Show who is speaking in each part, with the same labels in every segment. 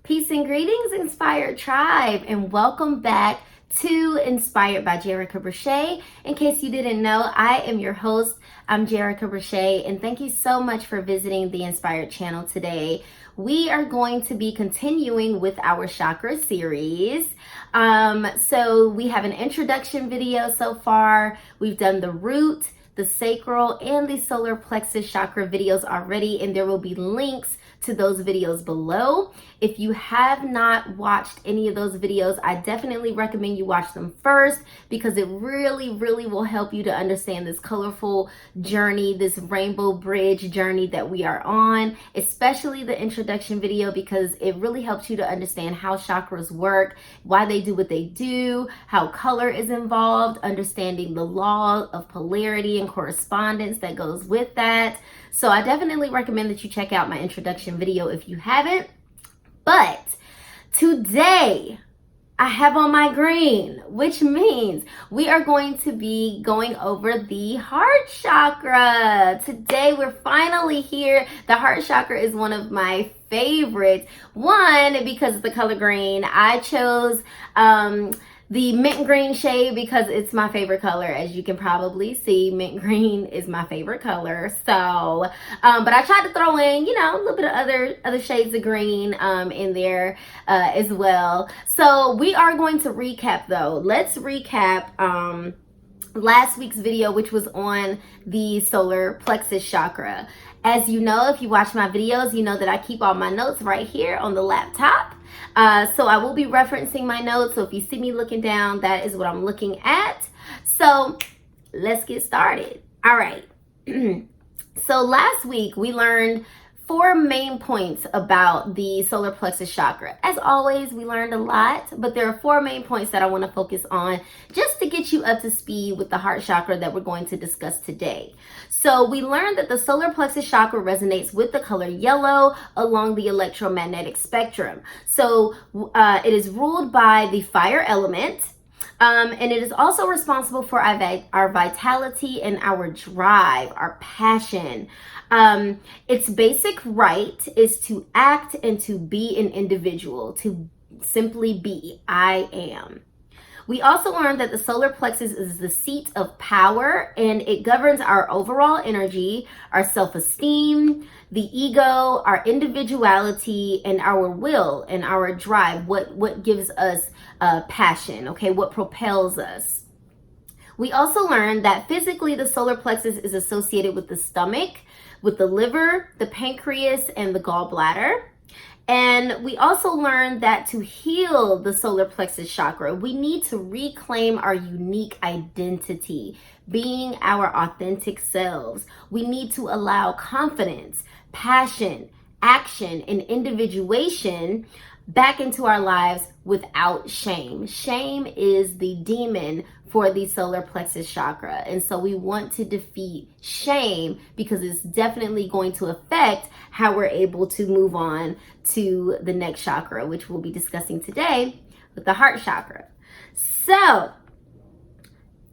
Speaker 1: Peace and greetings, Inspired Tribe, and welcome back to Inspired by Jerica Brochet. In case you didn't know, I am your host. I'm Jerica Brochet, and thank you so much for visiting the Inspired channel today. We are going to be continuing with our Chakra Series. So we have an introduction video so far. We've done the root, the sacral, and the solar plexus chakra videos already, and there will be links to those videos below. If you have not watched any of those videos, I definitely recommend you watch them first, because it really will help you to understand this colorful journey, this rainbow bridge journey that we are on, especially the introduction video, because it really helps you to understand how chakras work, why they do what they do, how color is involved, understanding the law of polarity and correspondence that goes with that. So I definitely recommend that you check out my introduction video if you haven't. But today I have on my green, which means we are going to be going over the heart chakra. Today we're finally here. The heart chakra is one of my favorites. One, because of the color green. I chose the mint green shade because it's my favorite color. As you can probably see, mint green is my favorite color. So, but I tried to throw in, a little bit of other shades of green in there as well. So we are going to recap though. Let's recap last week's video, which was on the solar plexus chakra. As you know, if you watch my videos, you know that I keep all my notes right here on the laptop. So I will be referencing my notes. So if you see me looking down, that is what I'm looking at. So let's get started. All right. So last week we learned 4 main points about the solar plexus chakra. As always, we learned a lot, but there are 4 main points that I want to focus on just to get you up to speed with the heart chakra that we're going to discuss today. So we learned that the solar plexus chakra resonates with the color yellow along the electromagnetic spectrum. So it is ruled by the fire element. And it is also responsible for our vitality and our drive, our passion. Its basic right is to act and to be an individual, to simply be, I am. We also learned that the solar plexus is the seat of power, and it governs our overall energy, our self-esteem, the ego, our individuality, and our will and our drive, what gives us passion, okay, what propels us. We also learned that physically the solar plexus is associated with the stomach, with the liver, the pancreas, and the gallbladder. And we also learned that to heal the solar plexus chakra, we need to reclaim our unique identity, being our authentic selves. We need to allow confidence, passion, action, and individuation back into our lives without shame. Shame is the demon for the solar plexus chakra. And so we want to defeat shame, because it's definitely going to affect how we're able to move on to the next chakra, which we'll be discussing today with the heart chakra. So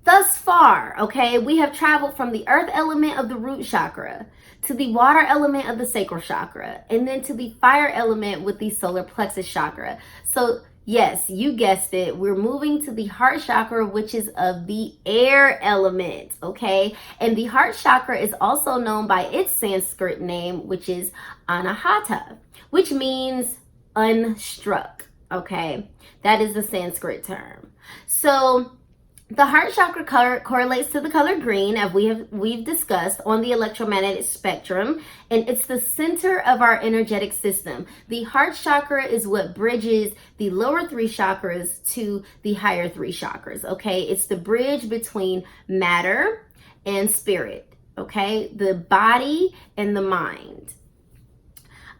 Speaker 1: thus far, okay, we have traveled from the earth element of the root chakra to the water element of the sacral chakra, and then to the fire element with the solar plexus chakra. So yes, you guessed it, we're moving to the heart chakra, which is of the air element, okay? And the heart chakra is also known by its Sanskrit name, which is Anahata, which means unstruck, okay? That is the Sanskrit term. So the heart chakra correlates to the color green, as we've discussed, on the electromagnetic spectrum, and it's the center of our energetic system. The heart chakra is what bridges the lower 3 chakras to the higher 3 chakras, okay? It's the bridge between matter and spirit, okay? The body and the mind.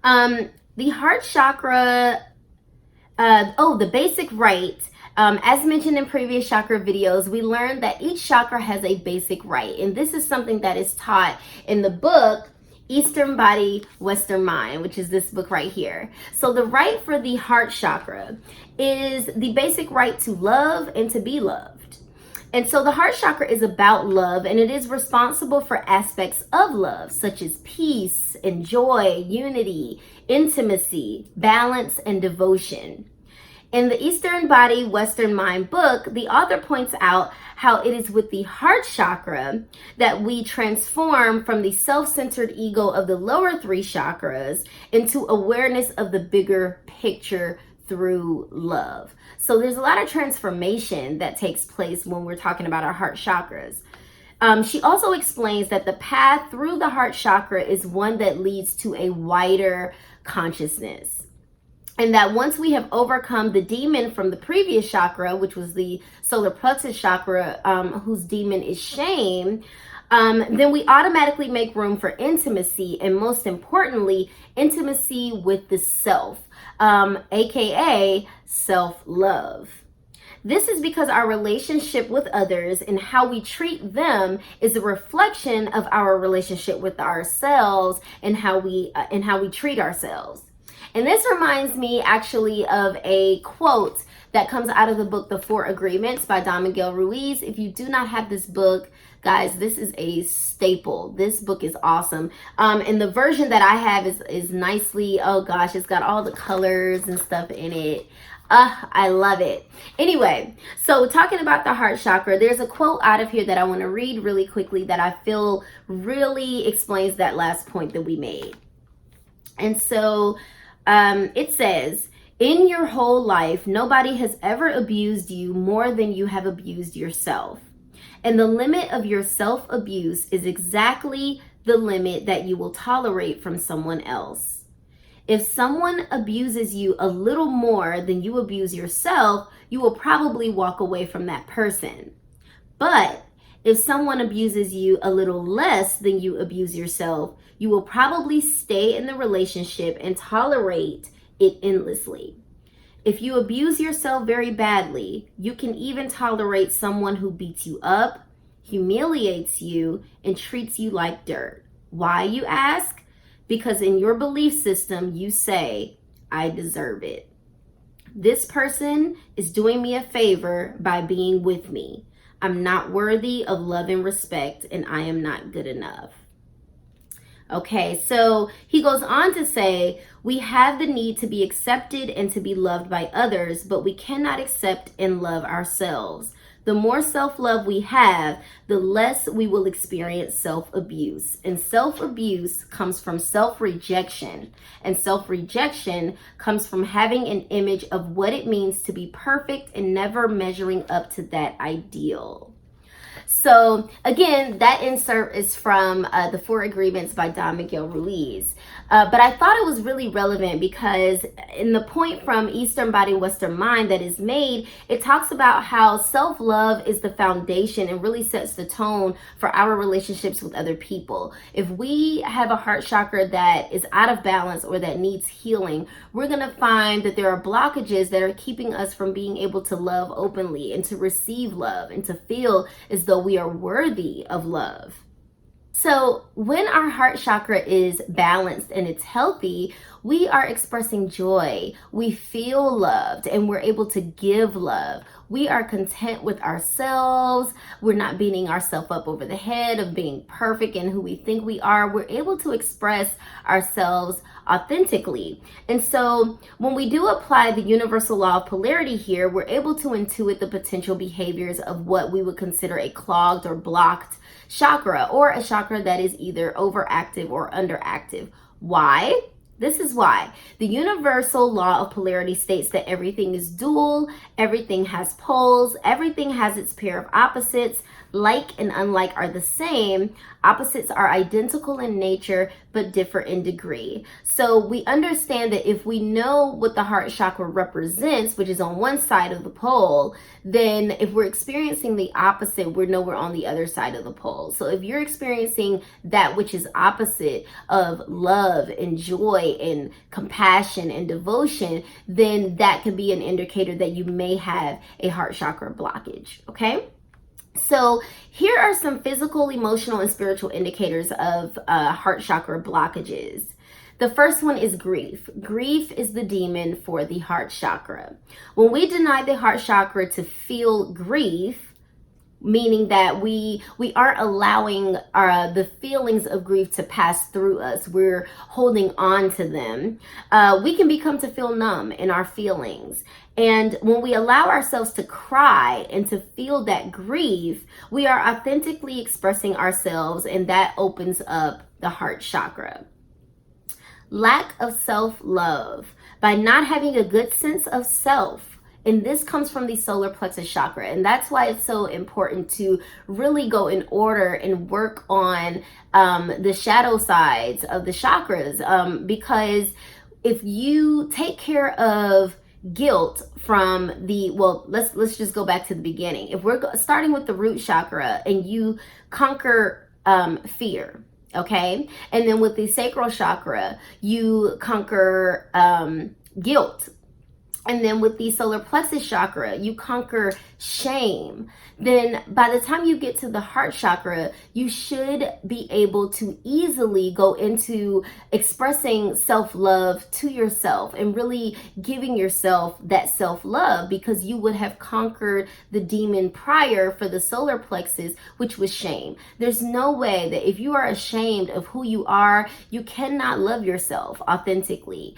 Speaker 1: The heart chakra, the basic right. As mentioned in previous chakra videos, we learned that each chakra has a basic right. And this is something that is taught in the book, Eastern Body, Western Mind, which is this book right here. So the right for the heart chakra is the basic right to love and to be loved. And so the heart chakra is about love, and it is responsible for aspects of love, such as peace and joy, unity, intimacy, balance, and devotion. In the Eastern Body, Western Mind book, the author points out how it is with the heart chakra that we transform from the self-centered ego of the lower three chakras into awareness of the bigger picture through love. So there's a lot of transformation that takes place when we're talking about our heart chakras. She also explains that the path through the heart chakra is one that leads to a wider consciousness. And that once we have overcome the demon from the previous chakra, which was the Solar Plexus Chakra, whose demon is shame, then we automatically make room for intimacy, and most importantly, intimacy with the self, aka self-love. This is because our relationship with others and how we treat them is a reflection of our relationship with ourselves and how we treat ourselves. And this reminds me actually of a quote that comes out of the book, The 4 Agreements by Don Miguel Ruiz. If you do not have this book, guys, this is a staple. This book is awesome. And the version that I have is nicely, oh gosh, it's got all the colors and stuff in it. I love it. Anyway, so talking about the heart chakra, there's a quote out of here that I want to read really quickly that I feel really explains that last point that we made. And so it says, in your whole life, nobody has ever abused you more than you have abused yourself. And the limit of your self-abuse is exactly the limit that you will tolerate from someone else. If someone abuses you a little more than you abuse yourself, you will probably walk away from that person. But if someone abuses you a little less than you abuse yourself, you will probably stay in the relationship and tolerate it endlessly. If you abuse yourself very badly, you can even tolerate someone who beats you up, humiliates you, and treats you like dirt. Why, you ask? Because in your belief system, you say, I deserve it. This person is doing me a favor by being with me. I'm not worthy of love and respect, and I am not good enough. Okay, so he goes on to say, we have the need to be accepted and to be loved by others, but we cannot accept and love ourselves. The more self-love we have, the less we will experience self-abuse. And self-abuse comes from self-rejection. And self-rejection comes from having an image of what it means to be perfect and never measuring up to that ideal. So again, that insert is from The 4 Agreements by Don Miguel Ruiz. But I thought it was really relevant because in the point from Eastern Body, Western Mind that is made, it talks about how self-love is the foundation and really sets the tone for our relationships with other people. If we have a heart chakra that is out of balance or that needs healing, we're going to find that there are blockages that are keeping us from being able to love openly and to receive love and to feel as though we are worthy of love. So when our heart chakra is balanced and it's healthy, we are expressing joy. We feel loved and we're able to give love. We are content with ourselves. We're not beating ourselves up over the head of being perfect and who we think we are. We're able to express ourselves authentically. And so when we do apply the universal law of polarity here, we're able to intuit the potential behaviors of what we would consider a clogged or blocked chakra, or a chakra that is either overactive or underactive. Why? This is why. The universal law of polarity states that everything is dual, everything has poles, everything has its pair of opposites. Like and unlike are the same. Opposites are identical in nature, but differ in degree. So we understand that if we know what the heart chakra represents, which is on one side of the pole, then if we're experiencing the opposite, we know we're on the other side of the pole. So if you're experiencing that which is opposite of love and joy and compassion and devotion, then that could be an indicator that you may have a heart chakra blockage, okay? So here are some physical, emotional, and spiritual indicators of heart chakra blockages. The first one is grief. Grief is the demon for the heart chakra. When we deny the heart chakra to feel grief, meaning that we aren't allowing the feelings of grief to pass through us. We're holding on to them. We can become to feel numb in our feelings. And when we allow ourselves to cry and to feel that grief, we are authentically expressing ourselves, and that opens up the heart chakra. Lack of self-love. By not having a good sense of self, and this comes from the solar plexus chakra, and that's why it's so important to really go in order and work on the shadow sides of the chakras, because if you take care of guilt from the, well, let's just go back to the beginning. If we're starting with the root chakra and you conquer fear, okay, and then with the sacral chakra you conquer guilt, and then with the solar plexus chakra you conquer shame, then by the time you get to the heart chakra, you should be able to easily go into expressing self-love to yourself and really giving yourself that self-love, because you would have conquered the demon prior for the solar plexus, which was shame. There's no way that if you are ashamed of who you are, you cannot love yourself authentically,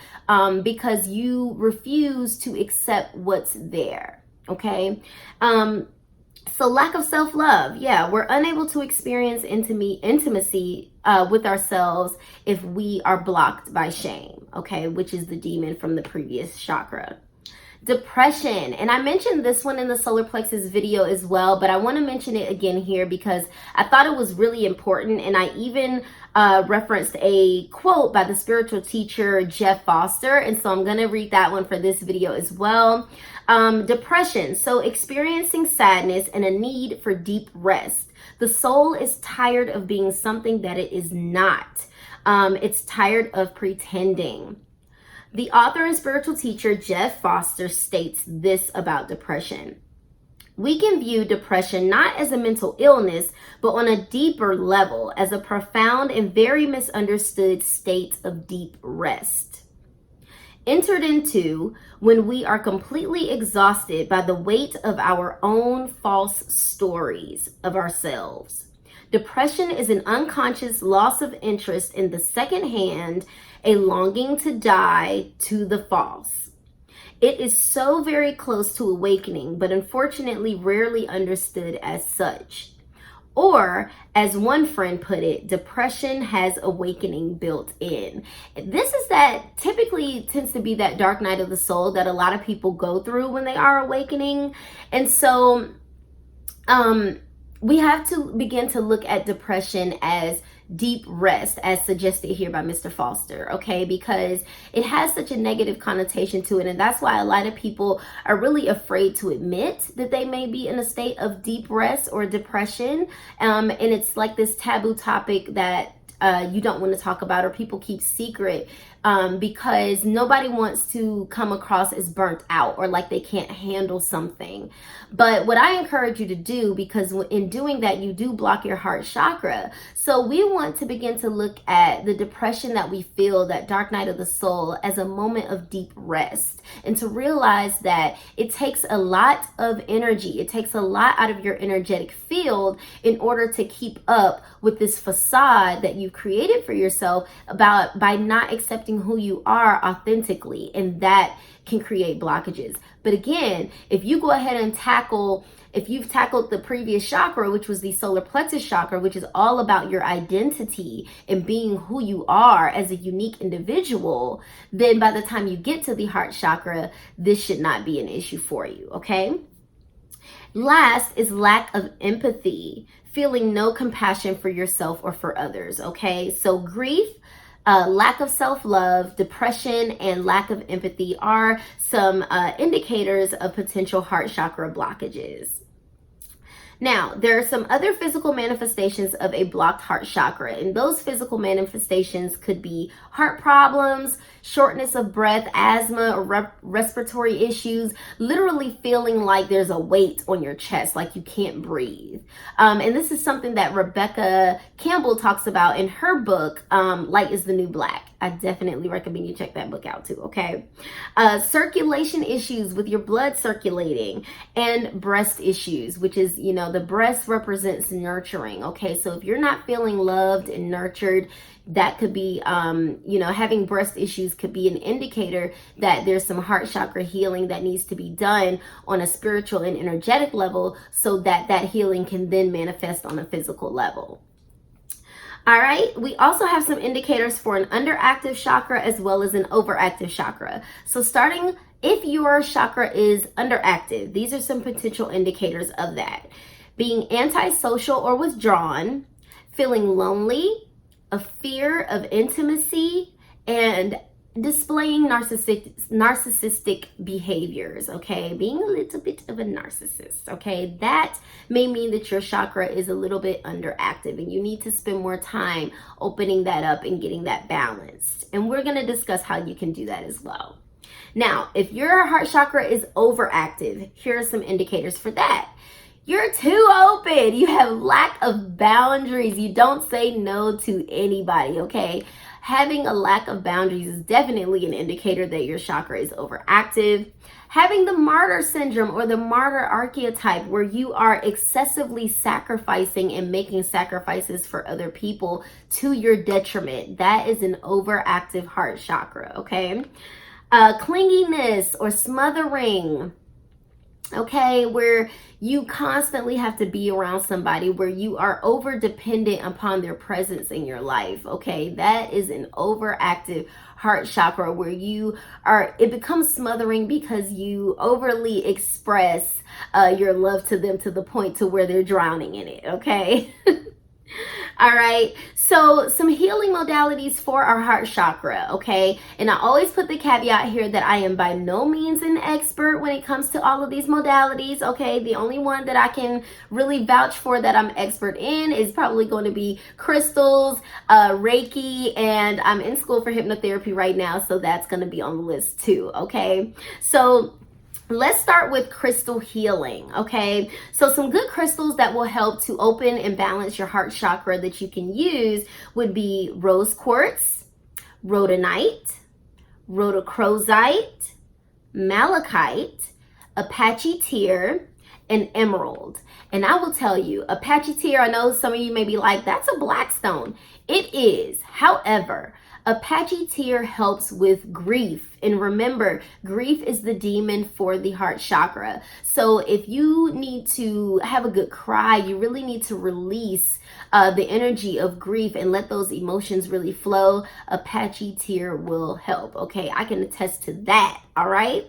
Speaker 1: because you refuse to accept what's there. Okay. So lack of self-love. Yeah, we're unable to experience intimacy with ourselves if we are blocked by shame, okay, which is the demon from the previous chakra. Depression, and I mentioned this one in the solar plexus video as well, but I want to mention it again here because I thought it was really important, and I even referenced a quote by the spiritual teacher Jeff Foster, and so I'm going to read that one for this video as well. Depression, so experiencing sadness and a need for deep rest. The soul is tired of being something that it is not. It's tired of pretending. The author and spiritual teacher Jeff Foster states this about depression. We can view depression not as a mental illness, but on a deeper level, as a profound and very misunderstood state of deep rest, entered into when we are completely exhausted by the weight of our own false stories of ourselves. Depression is an unconscious loss of interest in the second hand, a longing to die to the false. It is so very close to awakening, but unfortunately rarely understood as such. Or, as one friend put it, depression has awakening built in. This is that typically tends to be that dark night of the soul that a lot of people go through when they are awakening. And so, we have to begin to look at depression as deep rest, as suggested here by Mr. Foster, okay, because it has such a negative connotation to it, and that's why a lot of people are really afraid to admit that they may be in a state of deep rest or depression, and it's like this taboo topic that you don't want to talk about, or people keep secret, because nobody wants to come across as burnt out or like they can't handle something. But what I encourage you to do, because in doing that, you do block your heart chakra. So we want to begin to look at the depression that we feel, that dark night of the soul, as a moment of deep rest, and to realize that it takes a lot of energy. It takes a lot out of your energetic field in order to keep up with this facade that you've created for yourself by not accepting who you are authentically, and that can create blockages. But again, if you go ahead and if you've tackled the previous chakra, which was the solar plexus chakra, which is all about your identity and being who you are as a unique individual, then by the time you get to the heart chakra, this should not be an issue for you, okay? Last is lack of empathy, feeling no compassion for yourself or for others, okay? So grief, lack of self-love, depression, and lack of empathy are some indicators of potential heart chakra blockages. Now, there are some other physical manifestations of a blocked heart chakra, and those physical manifestations could be heart problems, shortness of breath, asthma, or respiratory issues, literally feeling like there's a weight on your chest, like you can't breathe. And this is something that Rebecca Campbell talks about in her book, Light is the New Black. I definitely recommend you check that book out too, okay? Circulation issues with your blood circulating, and breast issues, which is, the breast represents nurturing. Okay, so if you're not feeling loved and nurtured, that could be, having breast issues could be an indicator that there's some heart chakra healing that needs to be done on a spiritual and energetic level, so that that healing can then manifest on a physical level. All right, we also have some indicators for an underactive chakra as well as an overactive chakra. So starting, if your chakra is underactive, these are some potential indicators of that. Being antisocial or withdrawn, feeling lonely, a fear of intimacy, and displaying narcissistic behaviors, okay? Being a little bit of a narcissist, okay? That may mean that your chakra is a little bit underactive and you need to spend more time opening that up and getting that balanced. And we're gonna discuss how you can do that as well. Now, if your heart chakra is overactive, here are some indicators for that. You're too open. You have lack of boundaries. You don't say no to anybody, okay? Having a lack of boundaries is definitely an indicator that your chakra is overactive. Having the martyr syndrome or the martyr archetype, where you are excessively sacrificing and making sacrifices for other people to your detriment, that is an overactive heart chakra, okay? Clinginess or smothering, okay, where you constantly have to be around somebody, where you are over dependent upon their presence in your life, okay? That is an overactive heart chakra, where it becomes smothering because you overly express your love to them to the point to where they're drowning in it, okay? All right, so some healing modalities for our heart chakra, okay? And I always put the caveat here that I am by no means an expert when it comes to all of these modalities, okay? The only one that I can really vouch for that I'm expert in is probably going to be crystals, Reiki, and I'm in school for hypnotherapy right now, so that's going to be on the list too, okay? So let's start with crystal healing, okay? So some good crystals that will help to open and balance your heart chakra that you can use would be rose quartz, rhodonite, rhodochrosite, malachite, Apache tear, and emerald. And I will tell you, Apache tear, I know some of you may be like, that's a black stone. It is. However, Apache tear helps with grief. And remember, grief is the demon for the heart chakra. So if you need to have a good cry, you really need to release the energy of grief and let those emotions really flow. Apache tear will help, okay? I can attest to that, all right?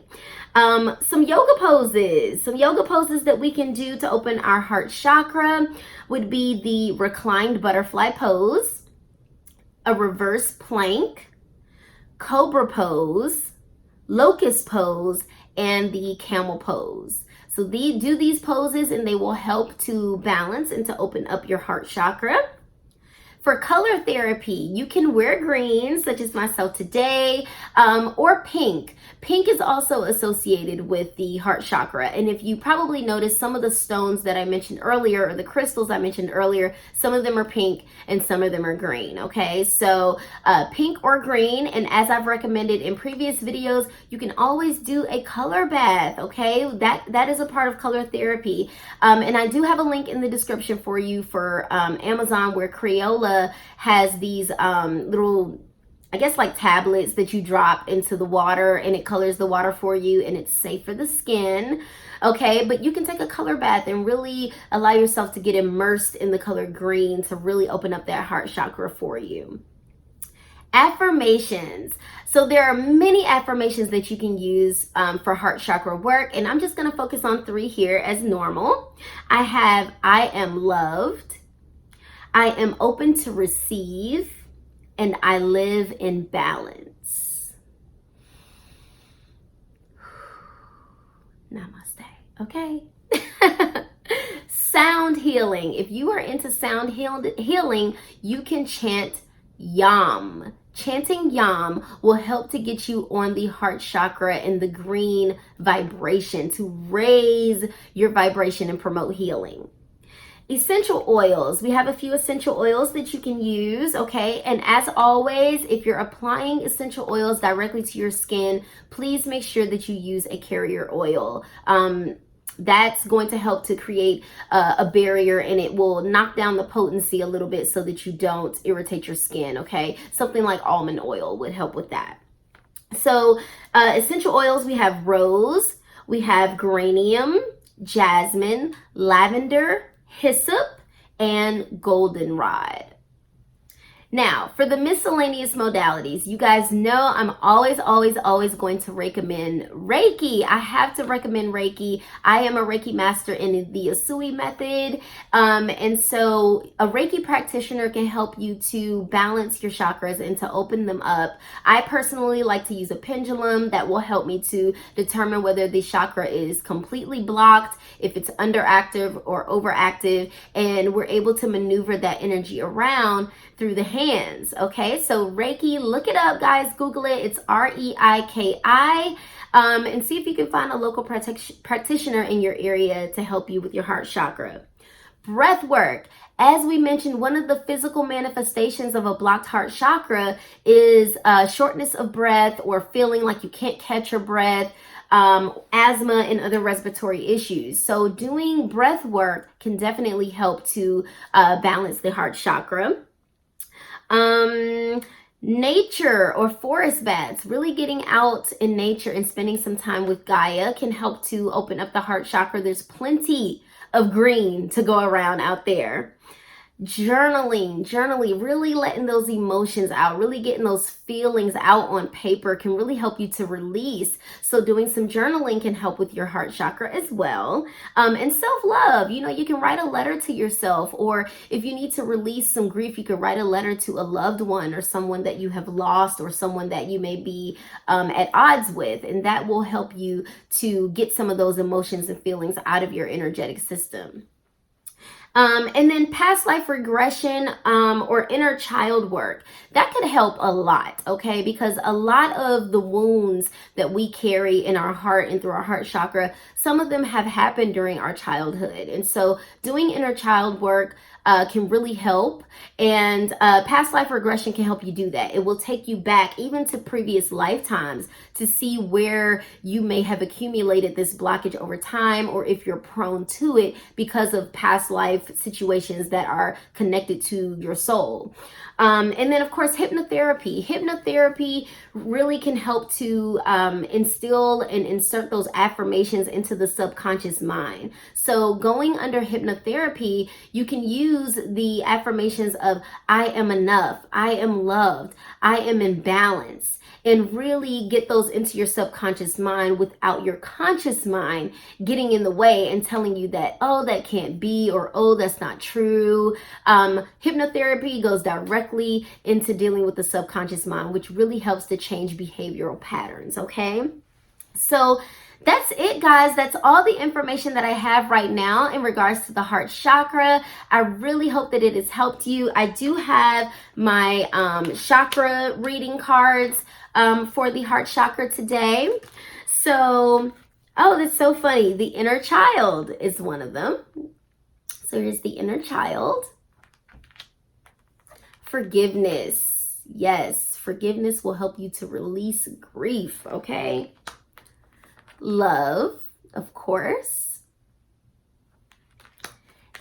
Speaker 1: Some yoga poses that we can do to open our heart chakra would be the reclined butterfly pose, a reverse plank, cobra pose, locust pose, and the camel pose. So do these poses and they will help to balance and to open up your heart chakra. For color therapy, you can wear green, such as myself today, or pink. Pink is also associated with the heart chakra. And if you probably noticed, some of the stones that I mentioned earlier, or the crystals I mentioned earlier, some of them are pink and some of them are green, okay? So pink or green, and as I've recommended in previous videos, you can always do a color bath, okay? That is a part of color therapy. And I do have a link in the description for you for Amazon, where Crayola has these little, I guess, like tablets that you drop into the water and it colors the water for you, and it's safe for the skin, okay? But you can take a color bath and really allow yourself to get immersed in the color green to really open up that heart chakra for you. Affirmations. So there are many affirmations that you can use for heart chakra work, and I'm just going to focus on 3 here as normal. I have, I am loved, I am open to receive, and I live in balance. Namaste, okay? Sound healing. If you are into sound healing, you can chant Yam. Chanting Yam will help to get you on the heart chakra and the green vibration, to raise your vibration and promote healing. Essential oils. We have a few essential oils that you can use, okay? And as always, if you're applying essential oils directly to your skin, please make sure that you use a carrier oil. that's going to help to create a barrier, and it will knock down the potency a little bit so that you don't irritate your skin, okay? Something like almond oil would help with that. So essential oils, we have rose, we have geranium, jasmine, lavender, hyssop, and goldenrod. Now, for the miscellaneous modalities, you guys know I'm always going to recommend Reiki. I have to recommend Reiki. I am a Reiki master in the Usui method. And so a Reiki practitioner can help you to balance your chakras and to open them up. I personally like to use a pendulum that will help me to determine whether the chakra is completely blocked, if it's underactive or overactive, and we're able to maneuver that energy around through the hands. Okay, so Reiki, look it up, guys. Google it. It's Reiki. And see if you can find a local practitioner in your area to help you with your heart chakra. Breath work. As we mentioned, one of the physical manifestations of a blocked heart chakra is shortness of breath or feeling like you can't catch your breath, asthma, and other respiratory issues. So doing breath work can definitely help to balance the heart chakra. Nature or forest baths, really getting out in nature and spending some time with Gaia can help to open up the heart chakra. There's plenty of green to go around out there. Journaling, really letting those emotions out, really getting those feelings out on paper can really help you to release. So doing some journaling can help with your heart chakra as well. And self-love, you can write a letter to yourself, or if you need to release some grief, you could write a letter to a loved one or someone that you have lost or someone that you may be at odds with, and that will help you to get some of those emotions and feelings out of your energetic system. And then past life regression or inner child work, that could help a lot, okay? Because a lot of the wounds that we carry in our heart and through our heart chakra, some of them have happened during our childhood. And so doing inner child work can really help, and past life regression can help you do that. It will take you back even to previous lifetimes to see where you may have accumulated this blockage over time, or if you're prone to it because of past life situations that are connected to your soul. And then of course, hypnotherapy. Hypnotherapy really can help to instill and insert those affirmations into the subconscious mind. So going under hypnotherapy, you can use the affirmations of I am enough, I am loved, I am in balance, and really get those into your subconscious mind without your conscious mind getting in the way and telling you that, oh, that can't be, or oh, that's not true. Hypnotherapy goes directly into dealing with the subconscious mind, which really helps to change behavioral patterns, okay? So that's it, guys. That's all the information that I have right now in regards to the heart chakra. I really hope that it has helped you. I do have my chakra reading cards for the heart chakra today. So, oh, that's so funny. The inner child is one of them. So here's the inner child. Forgiveness. Yes, forgiveness will help you to release grief, okay? Love, of course,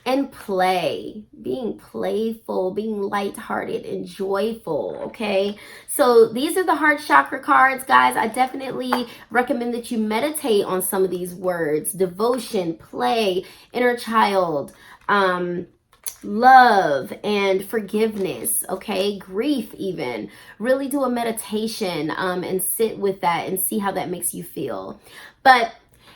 Speaker 1: and play, being playful, being lighthearted and joyful, okay? So these are the heart chakra cards, guys. I definitely recommend that you meditate on some of these words: devotion, play, inner child, love, and forgiveness, okay? Grief even. Really do a meditation and sit with that and see how that makes you feel. But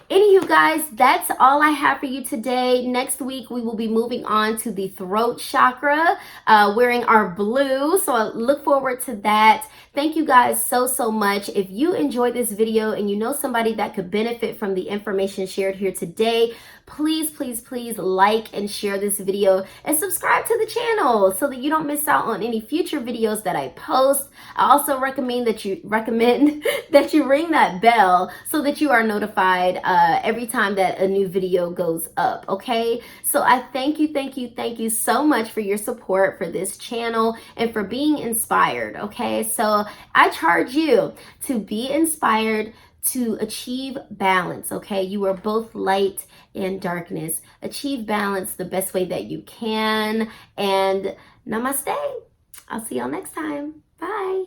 Speaker 1: anywho, guys, that's all I have for you today. Next week, we will be moving on to the throat chakra, wearing our blue. So I look forward to that. Thank you guys so much. If you enjoyed this video and you know somebody that could benefit from the information shared here today, please like and share this video and subscribe to the channel so that you don't miss out on any future videos that I post. I also recommend that you ring that bell so that you are notified every time that a new video goes up, okay? So I thank you so much for your support for this channel and for being inspired, okay? So I charge you to be inspired to achieve balance, okay? You are both light and darkness. Achieve balance the best way that you can. And namaste. I'll see y'all next time. Bye.